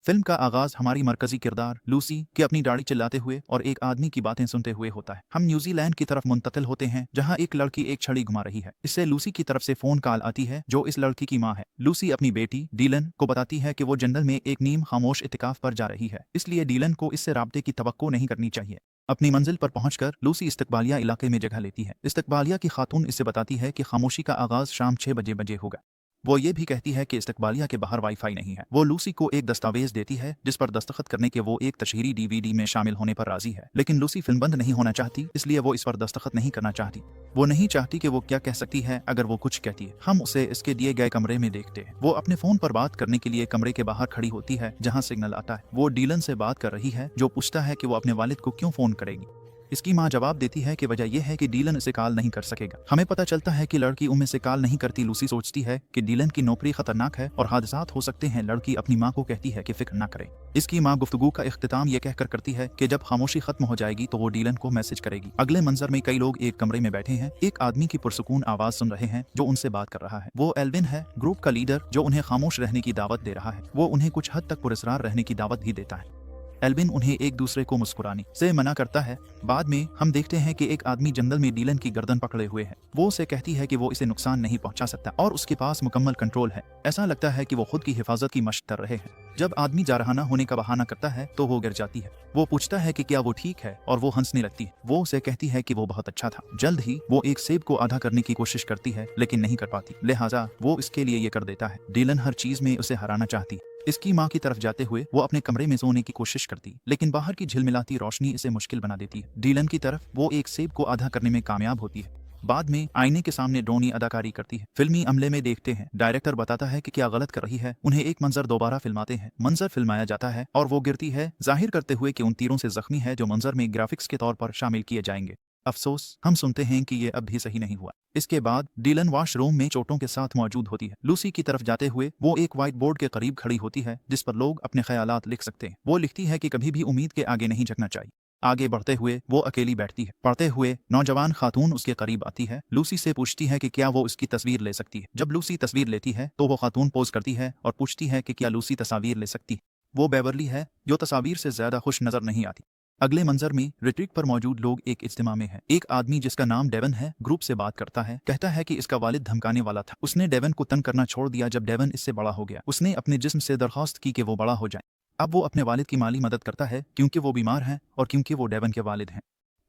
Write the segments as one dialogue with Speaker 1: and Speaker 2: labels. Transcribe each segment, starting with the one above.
Speaker 1: Film का आगाज हमारी मरकजी किरदार लूसी के अपनी दाढ़ी चिल्लाते हुए और एक आदमी की बातें सुनते हुए होता है। हम न्यूजीलैंड की तरफ मुंतकिल होते हैं जहां एक लड़की एक छड़ी घुमा रही है। इससे लूसी की तरफ से फोन कॉल आती है जो इस लड़की की मां है। लूसी अपनी बेटी डीलन को बताती है कि वो जंगल में एक नीम खामोश इतिकाफ पर जा रही है, इसलिए डीलन को इससे राब्ते की तवक्को नहीं करनी चाहिए। अपनी मंजिल पर पहुंचकर लूसी इस्तकबालिया इलाके में जगह लेती है। इस्तकबालिया की खातून इससे बताती है कि खामोशी का आगाज शाम 6 बजे होगा। वो ये भी कहती है कि इस्तकबालिया के बाहर वाईफाई नहीं है। वो लूसी को एक दस्तावेज देती है जिस पर दस्तखत करने के वो एक तशहीरी डीवीडी में शामिल होने पर राजी है, लेकिन लूसी फिल्म बंद नहीं होना चाहती, इसलिए वो इस पर दस्तखत नहीं करना चाहती। वो नहीं चाहती कि वो क्या कह सकती है अगर वो कुछ कहती है। हम उसे इसके दिए गए कमरे में देखते हैं। वो अपने फोन पर बात करने के लिए कमरे के बाहर खड़ी होती है जहाँ सिग्नल आता है। वो डीलन से बात कर रही है जो पूछता है कि वो अपने वालिद को क्यों फोन करेगी। इसकी मां जवाब देती है कि वजह यह है कि डीलन इसे कॉल नहीं कर सकेगा। हमें पता चलता है कि लड़की उम्मीद से कॉल नहीं करती। लूसी सोचती है कि डीलन की नौकरी खतरनाक है और हादसात हो सकते हैं। लड़की अपनी मां को कहती है कि फिक्र ना करें। इसकी मां गुफ्तगू का इख्तिताम यह कहकर करती है कि जब खामोशी खत्म हो जाएगी तो वो डीलन को मैसेज करेगी। अगले मंजर में कई लोग एक कमरे में बैठे हैं। एक आदमी की पुरसुकून आवाज सुन रहे हैं जो उनसे बात कर रहा है। वो एल्विन है, ग्रुप का लीडर, जो उन्हें खामोश रहने की दावत दे रहा है। वो उन्हें कुछ हद तक पुरस्कार रहने की दावत भी देता है। एल्विन उन्हें एक दूसरे को मुस्कुराने से मना करता है। बाद में हम देखते हैं कि एक आदमी जंगल में डीलन की गर्दन पकड़े हुए है। वो उसे कहती है कि वो इसे नुकसान नहीं पहुंचा सकता और उसके पास मुकम्मल कंट्रोल है। ऐसा लगता है कि वो खुद की हिफाजत की मशक कर रहे हैं। जब आदमी जारहाना होने का बहाना करता है तो वो गिर जाती है। वो पूछता है कि क्या वो ठीक है और वो हंसने लगती है। वो उसे कहती है कि वो बहुत अच्छा था। जल्द ही वो एक सेब को आधा करने की कोशिश करती है लेकिन नहीं कर पाती, लिहाजा वो इसके लिए ये कर देता है। डीलन हर चीज में उसे हराना चाहती है। इसकी मां की तरफ जाते हुए वो अपने कमरे में सोने की कोशिश करती, लेकिन बाहर की झिलमिलाती रोशनी इसे मुश्किल बना देती है। डीलन की तरफ वो एक सेब को आधा करने में कामयाब होती है। बाद में आईने के सामने ड्रोनी अदाकारी करती है। फिल्मी अमले में देखते हैं डायरेक्टर बताता है कि क्या गलत कर रही है। उन्हें एक मंजर दोबारा फिल्माते हैं। मंजर फिल्माया जाता है और वो गिरती है, जाहिर करते हुए कि उन तीरों से जख्मी है जो मंजर में ग्राफिक्स के तौर पर शामिल किए जाएंगे। अफसोस, हम सुनते हैं कि ये अब भी सही नहीं हुआ। इसके बाद डीलन वॉशरूम में चोटों के साथ मौजूद होती है। लूसी की तरफ जाते हुए वो एक व्हाइट बोर्ड के करीब खड़ी होती है जिस पर लोग अपने ख्यालात लिख सकते हैं। वो लिखती है कि कभी भी उम्मीद के आगे नहीं झुकना चाहिए। आगे बढ़ते हुए वो अकेली बैठती है। पढ़ते हुए नौजवान खातून उसके करीब आती है। लूसी से पूछती है कि क्या वो उसकी तस्वीर ले सकती है। जब लूसी तस्वीर लेती है तो वो खातून पोज करती है और पूछती है कि क्या लूसी तस्वीर ले सकती है। वो बेवरली है जो तस्वीर से ज्यादा खुश नजर नहीं आती। अगले मंजर में रिट्रीट पर मौजूद लोग एक इज्तिमा में है। एक आदमी जिसका नाम डेवन है ग्रुप से बात करता है। कहता है कि इसका वालिद धमकाने वाला था। उसने डेवन को तंग करना छोड़ दिया जब डेवन इससे बड़ा हो गया। उसने अपने जिस्म से दरख्वास्त की कि वो बड़ा हो जाए। अब वो अपने वालिद की माली मदद करता है क्योंकि वो बीमार हैं और क्योंकि वो डेवन के वालिद हैं।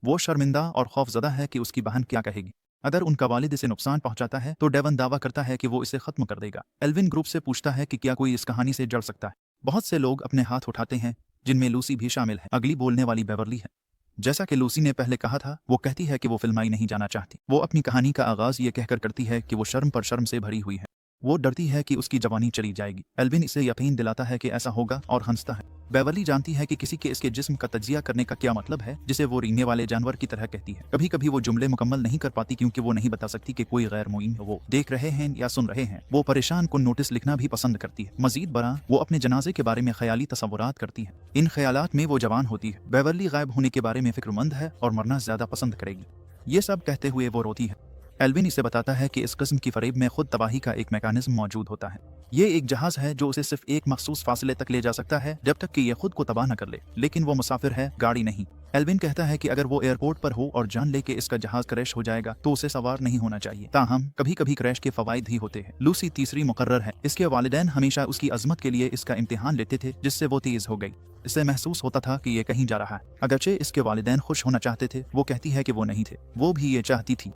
Speaker 1: वो शर्मिंदा और खौफजदा है कि उसकी बहन क्या कहेगी। अगर उनका वालिद इसे नुकसान पहुंचाता है तो डेवन दावा करता है कि वो इसे खत्म कर देगा। एल्विन ग्रुप से पूछता है कि क्या कोई इस कहानी से जड़ सकता है। बहुत से लोग अपने हाथ उठाते हैं जिनमें लूसी भी शामिल है। अगली बोलने वाली बेवरली है। जैसा कि लूसी ने पहले कहा था, वो कहती है कि वो फिल्माई नहीं जाना चाहती। वो अपनी कहानी का आगाज ये कहकर करती है कि वो शर्म पर शर्म से भरी हुई है। वो डरती है कि उसकी जवानी चली जाएगी। एल्विन इसे यकीन दिलाता है कि ऐसा होगा और हंसता है। बेवरली जानती है कि किसी के इसके जिस्म का तज्जिया करने का क्या मतलब है, जिसे वो रेंगने वाले जानवर की तरह कहती है। कभी कभी वो जुमले मुकम्मल नहीं कर पाती क्योंकि वो नहीं बता सकती कि कोई गैर मुइन वो देख रहे हैं या सुन रहे हैं। वो परेशान कुन नोटिस लिखना भी पसंद करती है। मजीद बरा वो अपने जनाजे के बारे में ख्याली तस्वुरात करती है। इन ख्यालात में वो जवान होती है। बेवरली गायब होने के बारे में फिक्रमंद है और मरना ज्यादा पसंद करेगी। ये सब कहते हुए वो रोती है। एल्विन इसे बताता है कि इस किस्म की फरेब में खुद तबाही का एक मैकेनिज्म मौजूद होता है। ये एक जहाज है जो उसे सिर्फ एक मखसूस फासले तक ले जा सकता है जब तक कि ये खुद को तबाह न कर ले, लेकिन वो मुसाफिर है, गाड़ी नहीं। एल्विन कहता है कि अगर वो एयरपोर्ट पर हो और जान ले कि इसका जहाज क्रैश हो जाएगा तो उसे सवार नहीं होना चाहिए। ताहम कभी कभी क्रैश के फवायद ही होते हैं। लूसी तीसरी मुकर्रर है। इसके वालिदैन हमेशा उसकी अजमत के लिए इसका इम्तिहान लेते थे जिससे वो तेज हो गई। इसे महसूस होता था कि ये कहीं जा रहा है। अगरचे इसके वालिदैन खुश होना चाहते थे, वो कहती है कि वो नहीं थे। वो भी ये चाहती थी।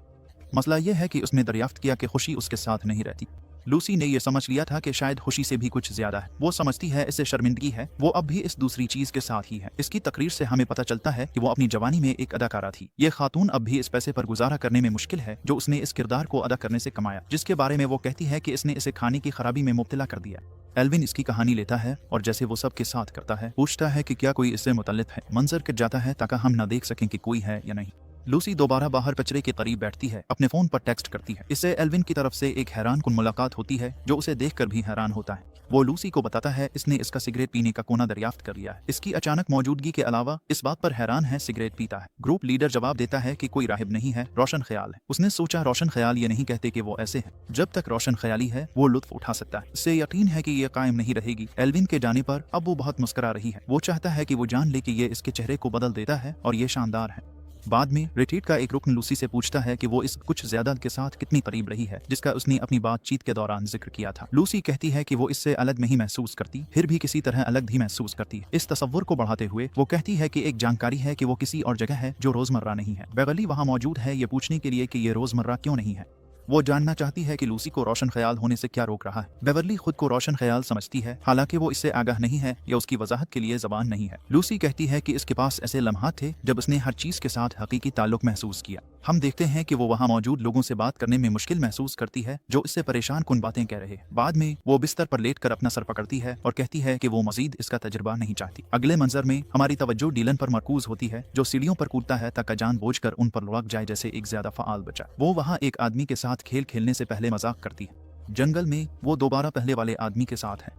Speaker 1: मसला यह है कि उसने दरियाफ्त किया कि खुशी उसके साथ नहीं रहती। लूसी ने यह समझ लिया था कि शायद खुशी से भी कुछ ज्यादा है। वो समझती है इससे शर्मिंदगी है। वो अब भी इस दूसरी चीज के साथ ही है। इसकी तकरीर से हमें पता चलता है कि वो अपनी जवानी में एक अदाकारा थी। ये खातून अब भी इस पैसे पर गुजारा करने में मुश्किल है जो उसने इस किरदार को अदा करने से कमाया, जिसके बारे में वो कहती है कि इसने इसे खाने की खराबी में मुब्तला कर दिया। एल्विन इसकी कहानी लेता है और जैसे वो सब के साथ करता है पूछता है कि क्या कोई इससे मुतल्लिक है। मंजर कट जाता है ताकि हम न देख सकें कि कोई है या नहीं। लूसी दोबारा बाहर कचरे के करीब बैठती है। अपने फोन पर टेक्स्ट करती है। इससे एल्विन की तरफ से एक हैरान कुन मुलाकात होती है जो उसे देखकर भी हैरान होता है। वो लूसी को बताता है इसने इसका सिगरेट पीने का कोना दरियाफ्त कर लिया है। इसकी अचानक मौजूदगी के अलावा इस बात पर हैरान है सिगरेट पीता है। ग्रुप लीडर जवाब देता है कि कोई राहिब नहीं है, रोशन ख्याल है। उसने सोचा रोशन ख्याल ये नहीं कहते कि वो ऐसे हैं। जब तक रोशन ख्याली है वो लुत्फ उठा सकता है। इससे यकीन है कि ये कायम नहीं रहेगी। एल्विन के जाने पर अब वो बहुत मुस्कुरा रही है। वो चाहता है कि वो जान ले कि ये इसके चेहरे को बदल देता है और ये शानदार है। बाद में रिट्रीट का एक रुकन लूसी से पूछता है कि वो इस कुछ ज्यादा के साथ कितनी करीब रही है जिसका उसने अपनी बातचीत के दौरान जिक्र किया था। लूसी कहती है कि वो इससे अलग नहीं महसूस करती, फिर भी किसी तरह अलग भी महसूस करती है। इस तस्वुर को बढ़ाते हुए वो कहती है कि एक जानकारी है कि वो किसी और जगह है जो रोजमर्रा नहीं है। बेवर्ली वहाँ मौजूद है ये पूछने के लिए कि ये रोजमर्रा क्यों नहीं है। वो जानना चाहती है कि लूसी को रोशन ख्याल होने से क्या रोक रहा है। बेवर्ली खुद को रोशन ख्याल समझती है, हालांकि वो इससे आगाह नहीं है या उसकी वजाहत के लिए जबान नहीं है। लूसी कहती है कि इसके पास ऐसे लम्हात थे जब उसने हर चीज के साथ हकीकी ताल्लुक महसूस किया। हम देखते हैं कि वो वहाँ मौजूद लोगों से बात करने में मुश्किल महसूस करती है जो इससे परेशान कुन बातें कह रहे हैं। बाद में वो बिस्तर पर लेटकर अपना सर पकड़ती है और कहती है कि वो मजीद इसका तजुर्बा नहीं चाहती। अगले मंजर में हमारी तवज्जो डीलन पर मरकूज होती है जो सीढ़ियों पर कूदता है ताकि जानबूझकर उन पर लुढ़क जाए जैसे एक ज्यादा फाल बच्चा। वो वहाँ एक आदमी के साथ खेल खेलने से पहले मजाक करती है। जंगल में वो दोबारा पहले वाले आदमी के साथ है।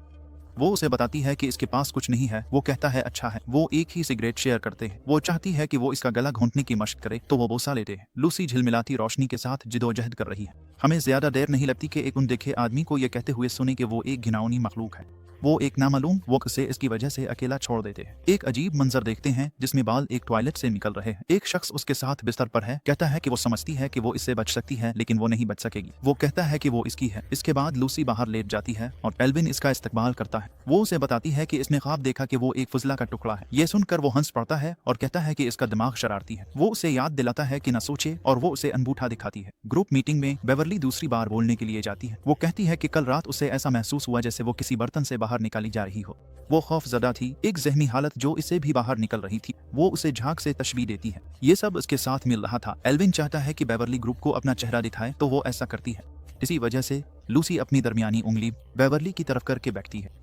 Speaker 1: वो उसे बताती है कि इसके पास कुछ नहीं है। वो कहता है अच्छा है। वो एक ही सिगरेट शेयर करते हैं। वो चाहती है कि वो इसका गला घोंटने की मशक करे तो वो बोसा लेते हैं। लूसी झिलमिलाती रोशनी के साथ जिदोजहद कर रही है। हमें ज्यादा देर नहीं लगती कि एक अनदेखे आदमी को ये कहते हुए सुने कि वो एक घिनौनी मखलूक है। वो एक नामालूम वक्त से इसकी वजह से अकेला छोड़ देते हैं। एक अजीब मंजर देखते हैं जिसमें बाल एक टॉयलेट से निकल रहे हैं। एक शख्स उसके साथ बिस्तर पर है। कहता है कि वो समझती है कि वो इससे बच सकती है लेकिन वो नहीं बच सकेगी। वो कहता है कि वो इसकी है। इसके बाद लूसी बाहर लेट जाती है और एल्विन इसका इस्तकबाल करता है। वो उसे बताती है कि इसने ख्वाब देखा कि वो एक फुजला का टुकड़ा है। ये सुनकर वो हंस पड़ता है और कहता है कि इसका दिमाग शरारती है। वो उसे याद दिलाता है कि न सोचे और वो उसे अनबूठा दिखाती है। ग्रुप मीटिंग में बेवर्ली दूसरी बार बोलने के लिए जाती है। वो कहती है कि कल रात उसे ऐसा महसूस हुआ जैसे वो किसी बर्तन से बाहर निकाली जा रही हो। वो खौफजदा थी, एक ज़हनी हालत जो इसे भी बाहर निकल रही थी। वो उसे झांक से तशबीह देती है। ये सब उसके साथ मिल रहा था। एल्विन चाहता है कि बेवर्ली ग्रुप को अपना चेहरा दिखाए तो वो ऐसा करती है। इसी वजह से लूसी अपनी दरमियानी उंगली बेवर्ली की तरफ करके बैठती है।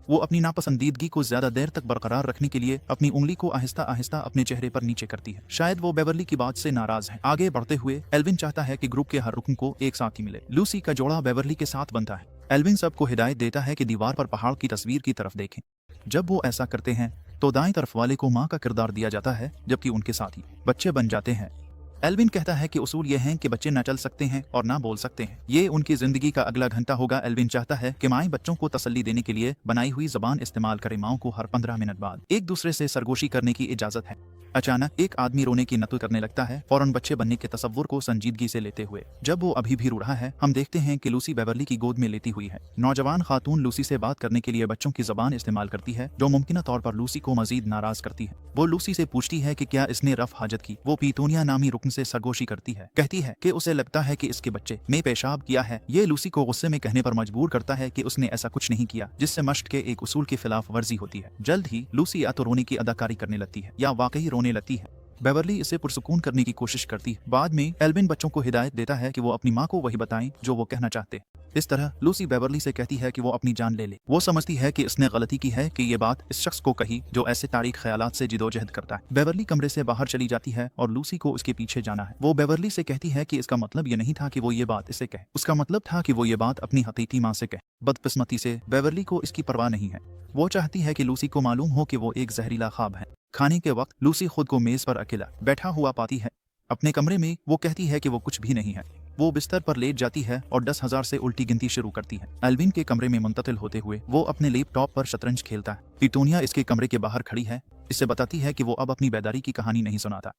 Speaker 1: वो अपनी नापसंदीदगी को ज्यादा देर तक बरकरार रखने के लिए अपनी उंगली को आहिस्ता आहिस्ता अपने चेहरे पर नीचे करती है। शायद वो बेवर्ली की बात से नाराज है। आगे बढ़ते हुए एल्विन चाहता है कि ग्रुप के हर रुकन को एक साथ ही मिले। लूसी का जोड़ा बेवर्ली के साथ बनता है। एल्विन सबको हिदायत देता है कि दीवार पर पहाड़ की तस्वीर की तरफ देखें। जब वो ऐसा करते हैं तो दाएं तरफ वाले को माँ का किरदार दिया जाता है जबकि उनके साथ ही बच्चे बन जाते हैं। एल्विन कहता है कि उसूल ये हैं कि बच्चे न चल सकते हैं और ना बोल सकते हैं। ये उनकी जिंदगी का अगला घंटा होगा। एल्विन चाहता है कि माएं बच्चों को तसल्ली देने के लिए बनाई हुई जबान इस्तेमाल करें। माओं को हर 15 मिनट बाद एक दूसरे से सरगोशी करने की इजाजत है। अचानक एक आदमी रोने की नकल करने लगता है, फौरन बच्चे बनने के तसव्वुर को संजीदगी से लेते हुए। जब वो अभी भी रो रहा है हम देखते हैं कि लूसी बेवर्ली की गोद में लेती हुई है। नौजवान खातून लूसी से बात करने के लिए बच्चों की जबान इस्तेमाल करती है जो मुमकिन तौर पर लूसी को मजीद नाराज करती है। वो लूसी से पूछती है कि क्या इसने रफ हाजत की। वो पीतूनिया नामी रुकन से सरगोशी करती है। कहती है कि उसे लगता है कि इसके बच्चे में पेशाब किया है। ये लूसी को गुस्से में कहने पर मजबूर करता है कि उसने ऐसा कुछ नहीं किया, जिससे मश्क के एक उसूल की खिलाफ वर्जी होती है। जल्द ही लूसी या तो रोने की अदाकारी करने लगती है या वाकई रोने लगती है। बेवर्ली इसे पुरसुकून करने की कोशिश करती है। बाद में एल्विन बच्चों को हिदायत देता है कि वो अपनी माँ को वही बताएं जो वो कहना चाहते। इस तरह लूसी बेवर्ली से कहती है कि वो अपनी जान ले ले। वो समझती है कि इसने गलती की है कि ये बात इस शख्स को कही जो ऐसे तारीख ख्यालात से जिदोजहद करता है। बेवर्ली कमरे से बाहर चली जाती है और लूसी को उसके पीछे जाना है। वो बेवर्ली से कहती है कि इसका मतलब ये नहीं था कि वो ये बात इसे कहे, उसका मतलब था कि वो ये बात अपनी हकीकी माँ से कहे। बदकिस्मती से बेवर्ली को इसकी परवाह नहीं है। वो चाहती है कि लूसी को मालूम हो कि वो एक जहरीला ख्वाब है। खाने के वक्त लूसी खुद को मेज पर अकेला बैठा हुआ पाती है। अपने कमरे में वो कहती है कि वो कुछ भी नहीं है। वो बिस्तर पर लेट जाती है और 10,000 से उल्टी गिनती शुरू करती है। एल्विन के कमरे में मुंतकिल होते हुए वो अपने लैपटॉप पर शतरंज खेलता है। पीटोनिया इसके कमरे के बाहर खड़ी है। इससे बताती है कि वो अब अपनी बेदारी की कहानी नहीं सुनाता।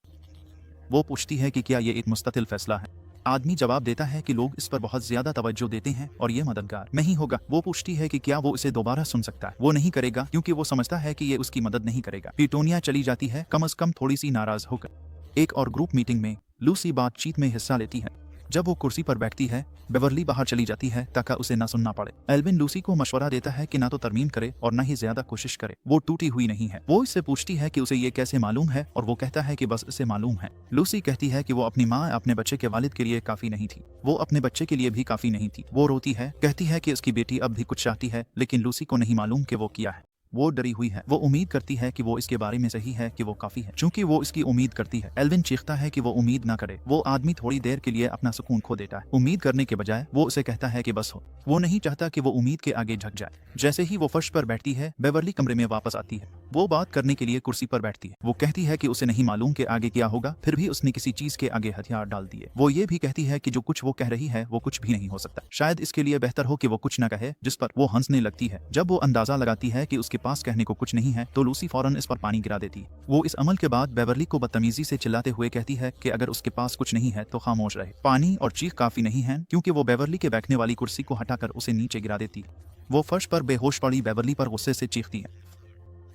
Speaker 1: वो पूछती है कि क्या ये एक मुस्तकिल फैसला है। आदमी जवाब देता है कि लोग इस पर बहुत ज्यादा तवज्जो देते हैं और ये मददगार नहीं होगा। वो पूछती है कि क्या वो इसे दोबारा सुन सकता है। वो नहीं करेगा क्योंकि वो समझता है कि ये उसकी मदद नहीं करेगा। पीटोनिया चली जाती है, कम से कम थोड़ी सी नाराज होकर। एक और ग्रुप मीटिंग में लूसी बातचीत में हिस्सा लेती है। जब वो कुर्सी पर बैठती है बेवर्ली बाहर चली जाती है ताकि उसे ना सुनना पड़े। एल्विन लूसी को मशवरा देता है कि ना तो तरमीम करे और ना ही ज्यादा कोशिश करे। वो टूटी हुई नहीं है। वो इससे पूछती है कि उसे ये कैसे मालूम है और वो कहता है कि बस इसे मालूम है। लूसी कहती है कि वो अपनी माँ अपने बच्चे के वालिद के लिए काफी नहीं थी। वो अपने बच्चे के लिए भी काफी नहीं थी। वो रोती है, कहती है कि उसकी बेटी अब भी कुछ चाहती है लेकिन लूसी को नहीं मालूम कि वो किया है। वो डरी हुई है। वो उम्मीद करती है कि वो इसके बारे में सही है कि वो काफी है। चूंकि वो इसकी उम्मीद करती है, एल्विन चीखता है कि वो उम्मीद ना करे। वो आदमी थोड़ी देर के लिए अपना सुकून खो देता है। उम्मीद करने के बजाय वो उसे कहता है कि बस हो। वो नहीं चाहता कि वो उम्मीद के आगे झुक जाए। जैसे ही वो फर्श पर बैठती है, बेवर्ली कमरे में वापस आती है। वो बात करने के लिए कुर्सी पर बैठती है। वो कहती है कि उसे नहीं मालूम कि आगे क्या होगा, फिर भी उसने किसी चीज के आगे हथियार डाल दिए। वो ये भी कहती है कि जो कुछ वो कह रही है वो कुछ भी नहीं हो सकता। शायद इसके लिए बेहतर हो कि वो कुछ न कहे, जिस पर वो हंसने लगती है। जब वो अंदाजा लगाती है कि उसके पास कहने को कुछ नहीं है तो लूसी फौरन इस पर पानी गिरा देती है। वो इस अमल के बाद बेवर्ली को बदतमीजी से चिल्लाते हुए कहती है कि अगर उसके पास कुछ नहीं है तो खामोश रहे। पानी और चीख काफी नहीं है, क्योंकि वो बेवर्ली के बैठने वाली कुर्सी को हटाकर उसे नीचे गिरा देती है। वो फर्श पर बेहोश पड़ी बेवर्ली पर गुस्से से चीखती है।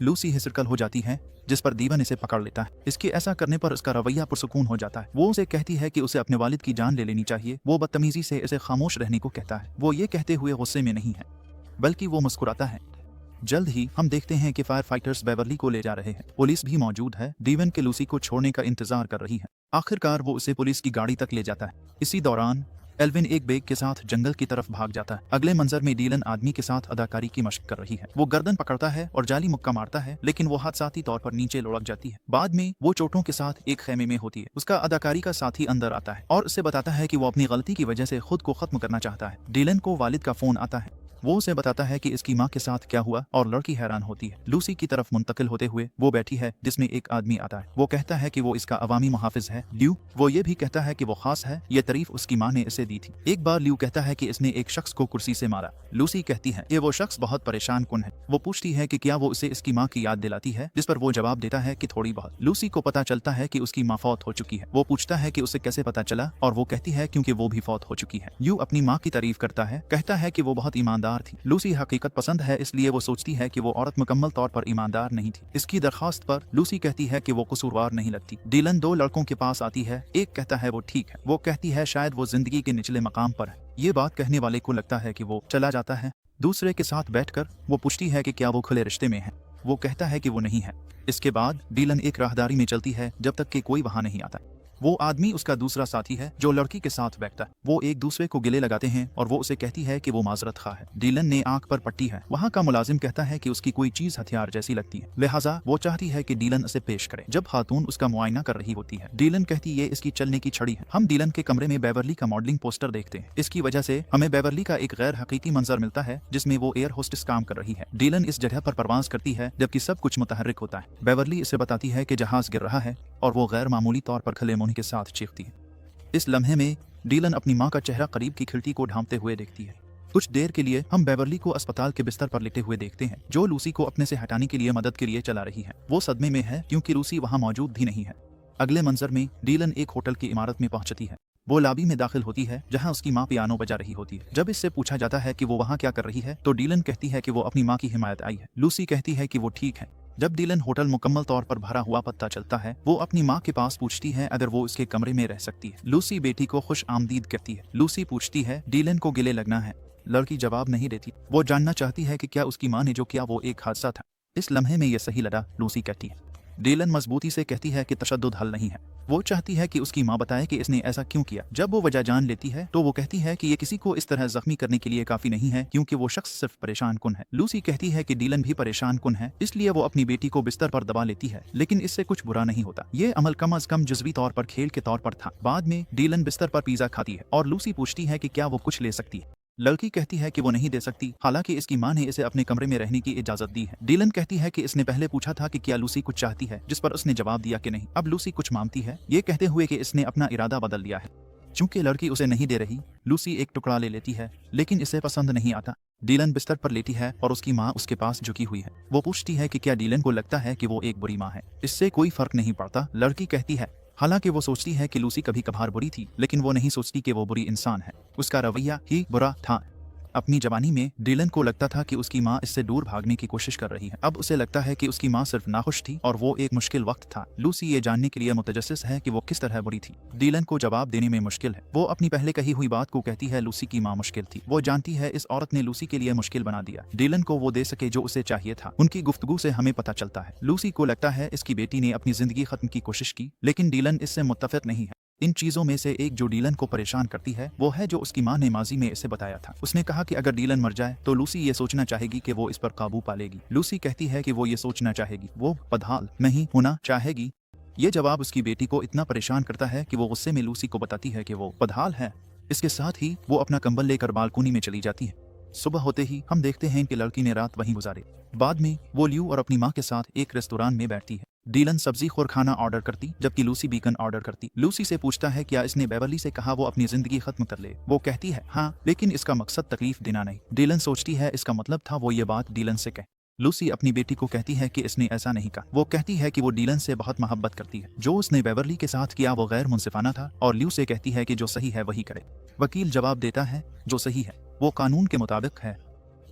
Speaker 1: लूसी हिचकिचाती हो जाती है, जिस पर दीवन इसे पकड़ लेता है। इसके ऐसा करने पर उसका रवैया पुरसुकून हो जाता है। वो उसे कहती है कि उसे अपने वालिद की जान ले लेनी चाहिए। वो बदतमीजी से इसे खामोश रहने को कहता है। वो ये कहते हुए गुस्से में नहीं है, बल्कि वो मुस्कुराता है। जल्द ही हम देखते हैं कि फायर फाइटर्स बेवर्ली को ले जा रहे हैं। पुलिस भी मौजूद है। डीवन के लूसी को छोड़ने का इंतजार कर रही है। आखिरकार वो उसे पुलिस की गाड़ी तक ले जाता है। इसी दौरान एल्विन एक बैग के साथ जंगल की तरफ भाग जाता है। अगले मंजर में डीलन आदमी के साथ अदाकारी की मशक कर रही है। वो गर्दन पकड़ता है और जाली मुक्का मारता है, लेकिन वो हादसाती तौर पर नीचे लुढ़क जाती है। बाद में वो चोटों के साथ एक खेमे में होती है। उसका अदाकारी का साथी अंदर आता है और उसे बताता है कि वो अपनी गलती की वजह से खुद को खत्म करना चाहता है। डीलन को वालिद का फोन आता है। वो उसे बताता है कि इसकी माँ के साथ क्या हुआ और लड़की हैरान होती है। लूसी की तरफ मुंतकिल होते हुए वो बैठी है, जिसमें एक आदमी आता है। वो कहता है कि वो इसका अवामी मुहाफिज है ल्यू। वो ये भी कहता है कि वो खास है, ये तारीफ उसकी माँ ने इसे दी थी। एक बार ल्यू कहता है कि इसने एक शख्स को कुर्सी से मारा। लूसी कहती है कि वो शख्स बहुत परेशान कुन है। वो पूछती है कि क्या वो उसे इसकी माँ की याद दिलाती है, जिस पर वो जवाब देता है कि थोड़ी बहुत। लूसी को पता चलता है कि उसकी माँ फौत हो चुकी है। वो पूछता है कि उसे कैसे पता चला, और वो कहती है क्योंकि वो भी फौत हो चुकी है। ल्यू अपनी माँ की तारीफ करता है, कहता है कि वो बहुत ईमानदार थी। लूसी हकीकत पसंद है, इसलिए वो सोचती है कि वो औरत मुकम्मल तौर पर ईमानदार नहीं थी। इसकी दरखास्त पर लूसी कहती है कि वो कसूरवार नहीं लगती। डीलन दो लड़कों के पास आती है। एक कहता है वो ठीक है। वो कहती है शायद वो जिंदगी के निचले मकाम पर है। ये बात कहने वाले को लगता है कि वो चला जाता है। दूसरे के साथ बैठकर वो पूछती है कि क्या वो खुले रिश्ते में है। वो कहता है कि वो नहीं है। इसके बाद डीलन एक राहदारी में चलती है जब तक कि कोई वहां नहीं आता। वो आदमी उसका दूसरा साथी है जो लड़की के साथ बैठता है। वो एक दूसरे को गिले लगाते हैं और वो उसे कहती है कि वो माजरत खा है। डीलन ने आंख पर पट्टी है। वहाँ का मुलाजिम कहता है कि उसकी कोई चीज हथियार जैसी लगती है, लिहाजा वो चाहती है कि डीलन उसे पेश करे। जब खातून उसका मुआयना कर रही होती है, डीलन कहती ये इसकी चलने की छड़ी है। हम डीलन के कमरे में बेवर्ली का मॉडलिंग पोस्टर देखते हैं। इसकी वजह से हमें बेवर्ली का एक गैर हकीकी मंजर मिलता है, जिसमें वो एयर होस्टेस काम कर रही है। डीलन इस जगह पर परवाज करती है जबकि सब कुछ मुतहर्रिक होता है। बेवर्ली इसे बताती है कि जहाज गिर रहा है और वो गैर मामूली तौर पर खले मुंह के साथ चीखती है। इस लम्हे में डीलन अपनी माँ का चेहरा करीब की खिड़की को ढांपते हुए देखती है। कुछ देर के लिए हम बेवर्ली को अस्पताल के बिस्तर पर लेटे हुए देखते हैं, जो लूसी को अपने से हटाने के लिए मदद के लिए चला रही है। वो सदमे में है क्योंकि लूसी वहाँ मौजूद भी नहीं है। अगले मंजर में डीलन एक होटल की इमारत में पहुंचती है। वो लॉबी में दाखिल होती है जहां उसकी माँ पियानो बजा रही होती है। जब इससे पूछा जाता है कि वो वहाँ क्या कर रही है तो डीलन कहती है कि वो अपनी माँ की हिमायत आई है। लूसी कहती है कि वो ठीक है। जब डीलन होटल मुकम्मल तौर पर भरा हुआ पता चलता है, वो अपनी माँ के पास पूछती है अगर वो उसके कमरे में रह सकती है। लूसी बेटी को खुश आमदीद कहती है। लूसी पूछती है डीलन को गिले लगना है। लड़की जवाब नहीं देती। वो जानना चाहती है कि क्या उसकी माँ ने जो किया वो एक हादसा था। इस लम्हे में ये सही लगा, लूसी कहती है। डीलन मजबूती से कहती है कि तशद्दुद हल नहीं है। वो चाहती है कि उसकी माँ बताए कि इसने ऐसा क्यों किया। जब वो वजह जान लेती है तो वो कहती है कि ये किसी को इस तरह जख्मी करने के लिए काफी नहीं है, क्योंकि वो शख्स सिर्फ परेशान कुन है। लूसी कहती है कि डीलन भी परेशान कुन है, इसलिए वो अपनी बेटी को बिस्तर पर दबा लेती है, लेकिन इससे कुछ बुरा नहीं होता। ये अमल कम अज कम जुज़वी तौर पर खेल के तौर पर था। बाद में डीलन बिस्तर पर पिज्जा खाती है और लूसी पूछती है कि क्या वो कुछ ले सकती है। लड़की कहती है कि वो नहीं दे सकती, हालांकि इसकी माँ ने इसे अपने कमरे में रहने की इजाजत दी है। डीलन कहती है कि इसने पहले पूछा था कि क्या लूसी कुछ चाहती है, जिस पर उसने जवाब दिया कि नहीं। अब लूसी कुछ मांगती है, ये कहते हुए कि इसने अपना इरादा बदल लिया है। चूंकि लड़की उसे नहीं दे रही, लूसी एक टुकड़ा ले लेती है, लेकिन इसे पसंद नहीं आता। डीलन बिस्तर पर लेटी है और उसकी माँ उसके पास झुकी हुई है। वो पूछती है कि क्या डीलन को लगता है कि वो एक बुरी माँ है। इससे कोई फर्क नहीं पड़ता, लड़की कहती है। हालांकि वो सोचती है कि लूसी कभी कभार बुरी थी, लेकिन वो नहीं सोचती कि वो बुरी इंसान है। उसका रवैया ही बुरा था। अपनी जवानी में डीलन को लगता था कि उसकी माँ इससे दूर भागने की कोशिश कर रही है। अब उसे लगता है कि उसकी माँ सिर्फ नाखुश थी और वो एक मुश्किल वक्त था। लूसी ये जानने के लिए मुतजस्सिस है कि वो किस तरह बुरी थी। डीलन को जवाब देने में मुश्किल है। वो अपनी पहले कही हुई बात को कहती है, लूसी की माँ मुश्किल थी। वो जानती है इस औरत ने लूसी के लिए मुश्किल बना दिया। डीलन को वो दे सके जो उसे चाहिए था। उनकी गुफ्तगू से हमें पता चलता है लूसी को लगता है इसकी बेटी ने अपनी जिंदगी खत्म की कोशिश की, लेकिन डीलन इससे मुत्तफिक नहीं है। इन चीजों में से एक जो डीलन को परेशान करती है वो है जो उसकी माँ ने माजी में इसे बताया था। उसने कहा कि अगर डीलन मर जाए तो लूसी ये सोचना चाहेगी कि वो इस पर काबू पा लेगी। लूसी कहती है कि वो ये सोचना चाहेगी, वो बदहाल नहीं होना चाहेगी। ये जवाब उसकी बेटी को इतना परेशान करता है कि वो गुस्से में लूसी को बताती है कि वो बदहाल है। इसके साथ ही वो अपना कंबल लेकर बालकोनी में चली जाती है। सुबह होते ही हम देखते हैं कि लड़की ने रात वहीं गुजारी। बाद में वो ल्यू और अपनी माँ के साथ एक रेस्तोरां में बैठती है। डीलन सब्जी खोर खाना ऑर्डर करती जबकि लूसी बीकन ऑर्डर करती। लूसी से पूछता है क्या इसने बेवरली से कहा वो अपनी जिंदगी खत्म कर ले। वो कहती है हाँ, लेकिन इसका मकसद तकलीफ देना नहीं। डीलन सोचती है इसका मतलब था वो ये बात डीलन से कहे। लूसी अपनी बेटी को कहती है कि इसने ऐसा नहीं कहा। वो कहती है कि वो डीलन से बहुत मोहब्बत करती है। जो उसने बेवरली के साथ किया वो गैर मुंसिफाना था और ल्यू से कहती है कि जो सही है वही करे। वकील जवाब देता है जो सही है वो कानून के मुताबिक है।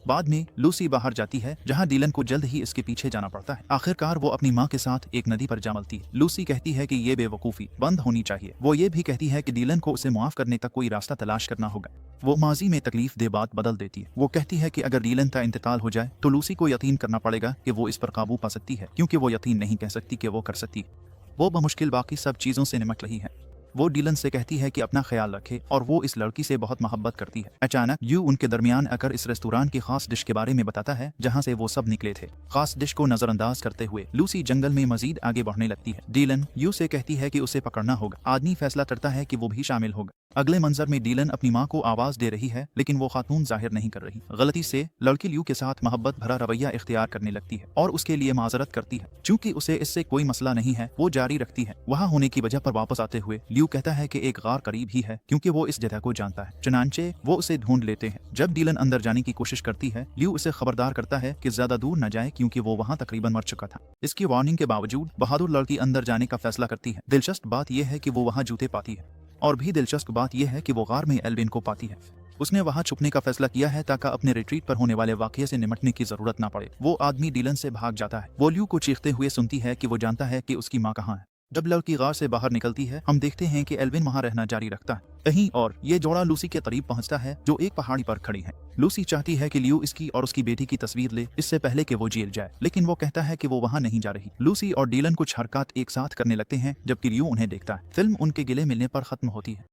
Speaker 1: बाद में लूसी बाहर जाती है जहां डीलन को जल्द ही इसके पीछे जाना पड़ता है। आखिरकार वो अपनी माँ के साथ एक नदी पर जा मिलती है। लूसी कहती है कि ये बेवकूफ़ी बंद होनी चाहिए। वो ये भी कहती है कि डीलन को उसे मुआफ करने तक कोई रास्ता तलाश करना होगा। वो माजी में तकलीफ दे बात बदल देती है। वो कहती है कि अगर डीलन का इंतकाल हो जाए तो लूसी को यकीन करना पड़ेगा कि वो इस पर काबू पा सकती है, क्योंकि वो यकीन नहीं कह सकती कि वो कर सकती है। वो बमुश्किल बाकी सब चीज़ों से निमट रही है। वो डीलन से कहती है कि अपना ख्याल रखे और वो इस लड़की से बहुत मोहब्बत करती है। अचानक यू उनके दरमियान आकर इस रेस्तोरां की खास डिश के बारे में बताता है जहां से वो सब निकले थे। खास डिश को नजरअंदाज करते हुए लूसी जंगल में मजीद आगे बढ़ने लगती है। डीलन यू से कहती है कि उसे पकड़ना होगा। आदमी फैसला करता है कि वो भी शामिल होगा। अगले मंजर में डीलन अपनी माँ को आवाज दे रही है लेकिन वो खातून जाहिर नहीं कर रही। गलती से लड़की ल्यू के साथ मोहब्बत भरा रवैया इख्तियार करने लगती है और उसके लिए माजरत करती है। चूंकि उसे इससे कोई मसला नहीं है वो जारी रखती है। वहाँ होने की वजह पर वापस आते हुए ल्यू कहता है कि एक गार करीब ही है क्योंकि वो इस जगह को जानता है। चुनांचे वो उसे ढूंढ लेते हैं। जब डीलन अंदर जाने की कोशिश करती है ल्यू उसे खबरदार करता है कि ज्यादा दूर न जाए क्योंकि वो वहाँ तकरीबन मर चुका था। इसकी वार्निंग के बावजूद बहादुर लड़की अंदर जाने का फैसला करती है। दिलचस्प बात यह है कि वो वहाँ जूते पाती है और भी दिलचस्प बात यह है कि वो गार में एल्विन को पाती है। उसने वहां छुपने का फैसला किया है ताकि अपने रिट्रीट पर होने वाले वाकये से निमटने की जरूरत ना पड़े। वो आदमी डीलन से भाग जाता है। वो ल्यू को चीखते हुए सुनती है कि वो जानता है कि उसकी माँ कहाँ है। जब लड़की गार से बाहर निकलती है हम देखते हैं कि एल्विन वहां रहना जारी रखता है। कहीं और ये जोड़ा लूसी के करीब पहुंचता है जो एक पहाड़ी पर खड़ी है। लूसी चाहती है कि ल्यू इसकी और उसकी बेटी की तस्वीर ले इससे पहले कि वो जेल जाए, लेकिन वो कहता है कि वो वहां नहीं जा रही। लूसी और डीलन कुछ हरकत एक साथ करने लगते हैं जबकि ल्यू उन्हें देखता है। फिल्म उनके गिले मिलने पर खत्म होती है।